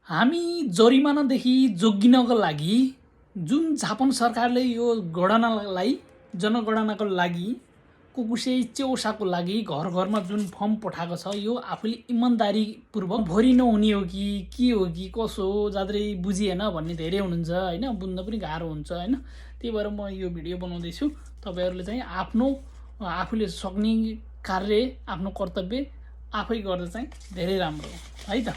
हामी जरिमानादेखि जोगिनको लागि जुन जापान सरकारले यो गणनालाई जनगणनाको लागि कुकुसे चेउसाको लागि घर घरमा जुन फर्म पठाएको छ यो आफूले इमानदारीपूर्वक भरि नहुने हो कि के हो कि कसो हो जात्रै बुझिएन भन्ने धेरै हुनुहुन्छ हैन, बुझ्न पनि गाह्रो हुन्छ हैन। त्यही भएर म यो भिडियो बनाउँदैछु। तपाईहरुले चाहिँ आफूले सक्ने कार्य आफ्नो कर्तव्य आफै गर्दा चाहिँ धेरै राम्रो हो है त।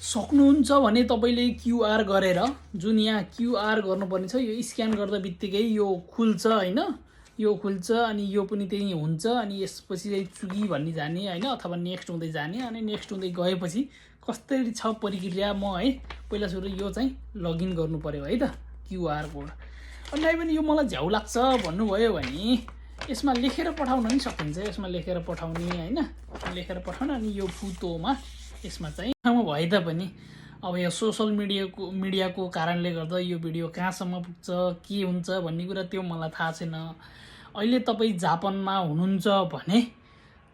सक्नुहुन्छ भने तपाईले क्यूआर गरेर जुन यहाँ क्यूआर गर्नुपर्ने छ यो स्क्यान गर्दा बित्तिकै यो खुल्छ हैन, यो खुल्छ अनि यो पनि त्यही हुन्छ अनि यसपछि चाहिँ चुकी भन्ने जाने हैन अथवा नेक्स्ट हुँदै जाने अनि नेक्स्ट हुँदै गएपछि कसरी छ प्रक्रिया म है पहिला सुरु यो चाहिँ लगइन गर्नु पर्यो है त क्यूआर कोड। अनि पनि यो मलाई झ्याउ लाग्छ भन्नुभयो भने यसमा लेखेर पठाउन पनि सकिन्छ। यसमा लेखेर पठाउने हैन, लेखेर पठाउन अनि यो फुटोमा यसमा चाहिँ भए तापनि अब यो सोशल मिडियाको कारणले गर्दा यो भिडियो कहाँसम्म पुग्छ के हुन्छ भन्ने कुरा त्यो मलाई थाहा छैन। अहिले तपाईँ जापानमा हुनुहुन्छ भने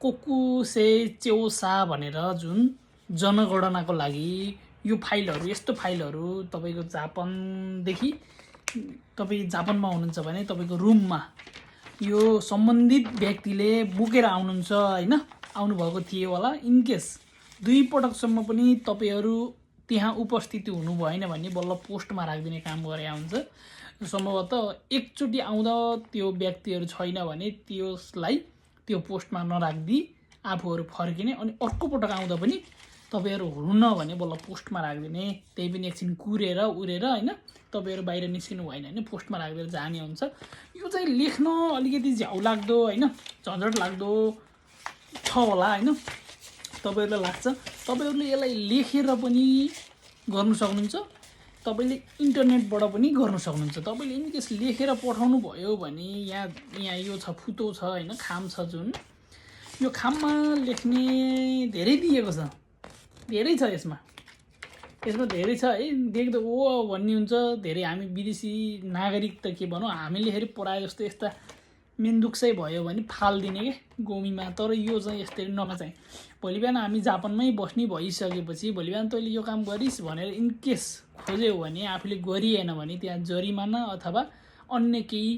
कोकुसे चेउसा भनेर जुन जनगणनाको लागि यो फाइलहरू यस्तो फाइलहरू तपाईको जापानदेखि तपाईँ जापानमा हुनुहुन्छ भने तपाईको रुममा यो सम्बन्धित व्यक्तिले बोकेर आउनुहुन्छ हैन, आउनुभएको थियो होला। इनकेस 2 पटकसम्म पनि तपाईहरु त्यहाँ उपस्थिति हुनु भएन भने बल्ल पोस्टमा राखिदिने काम गरे हुन्छ। सम्भवतः एकचोटी आउँदा त्यो व्यक्तिहरु छैन भने त्यसलाई त्यो पोस्टमा नराख्दी आफूहरु फर्किने अनि अर्को पटक आउँदा पनि तपाईहरु हुनुहुन्न भने बल्ल पोस्टमा राखिदिने। त्यही पनि एकछिन कुरेर उरेर हैन तपाईहरु बाहिर निस्किनु भएन भने पोस्टमा राखेर जाने हुन्छ। यो चाहिँ लेख्न अलिकति झ्याउ लाग्दो हैन झन्झट लाग्दो छ होला हैन तपाईहरुलाई लाग्छ। तपाईहरुले यसलाई लेखेर पनि गर्न सक्नुहुन्छ, तपाईले इन्टरनेटबाट पनि गर्न सक्नुहुन्छ। तपाईले इनकेस लेखेर पठाउनु भयो भने यहाँ यो छ फुटो छ हैन खाम छ जुन यो खाममा लेख्ने धेरै दिएको छ, धेरै छ यसमा धेरै छ है देख्दा ओ भन्ने हुन्छ। धेरै हामी विदेशी नागरिक त के भनौँ हामीले हेरि पढाए जस्तो यस्ता मेन्दुक्सै भयो भने फाल्दिने के गोमीमा। तर यो चाहिँ यस्तै नचाहिँ भोलि बिहान हामी जापानमै बस्ने भइसकेपछि भोलि बिहान तैँले यो काम गरिस् भनेर इनकेस खोज्यौ भने आफूले गरिएन भने त्यहाँ जरिमाना अथवा अन्य केही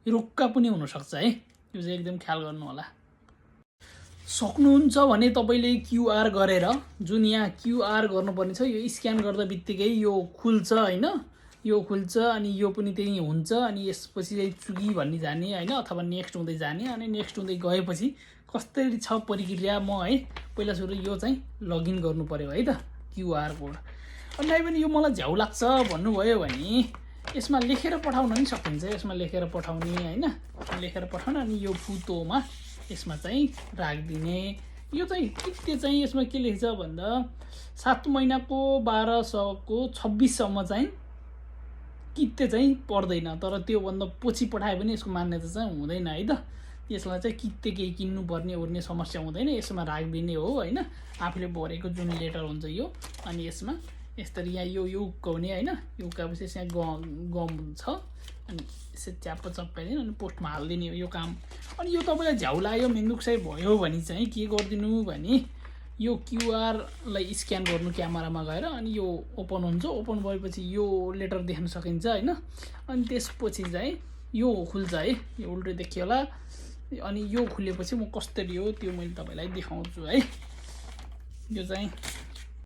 रोक्का पनि हुनसक्छ है। यो चाहिँ एकदम ख्याल गर्नु होला। सक्नुहुन्छ भने तपाईले क्यूआर गरेर जुन यहाँ क्यूआर गर्नुपर्ने छ यो स्क्यान गर्दा बित्तिकै यो खुल्छ हैन, यो खुल्छ अनि यो पनि त्यही हुन्छ अनि यसपछि चाहिँ चुकी भन्ने जाने हैन अथवा नेक्स्ट हुँदै जाने अनि नेक्स्ट हुँदै गएपछि कसरी छ प्रक्रिया म है पहिला सुरु यो चाहिँ लगइन गर्नु पर्यो है त क्यूआर कोड। अनि पनि यो मलाई झ्याउ लाग्छ भन्नुभयो भने यसमा लेखेर पठाउन पनि सकिन्छ। यसमा लेखेर पठाउने हैन, लेखेर पठाउन अनि यो फुटोमा यसमा चाहिँ राखिदिने। यो चाहिँ कित्ते चाहिँ यसमा के लेख्छ भन्दा 7 महिनाको 1200 को 26 सम्म चाहिँ कित्ते चाहिँ पर्दैन। तर त्यो भन्दा पछि पठाए पनि यसको मान्यता चाहिँ हुँदैन है त। यसलाई चाहिँ कित्ते केही किन्नु पर्ने ओर्ने समस्या हुँदैन, यसमा राखिदिने हो हैन। आफूले भरेको जुन लेटर हुन्छ यो अनि यसमा यसरी यहाँ यो उक्काउने हैन, यो उक्काएपछि यहाँ गम छ अनि यसरी च्याप्प चप्पाइदिने अनि पोस्टमा हालिदिने हो यो काम। अनि यो तपाईलाई झ्याउ लाग्यो मेन्दुक्सै भयो भने चाहिँ के गरिदिनु भने यो क्यूआरलाई स्क्यान गर्नु क्यामेरामा गएर अनि यो ओपन हुन्छ। ओपन भएपछि यो लेटर देख्न सकिन्छ हैन। अनि त्यसपछि चाहिँ यो खुल्छ है, यो उल्टो देखियो होला। अनि यो खुलेपछि म कसरी हो त्यो मैले तपाईलाई देखाउँछु है। यो चाहिँ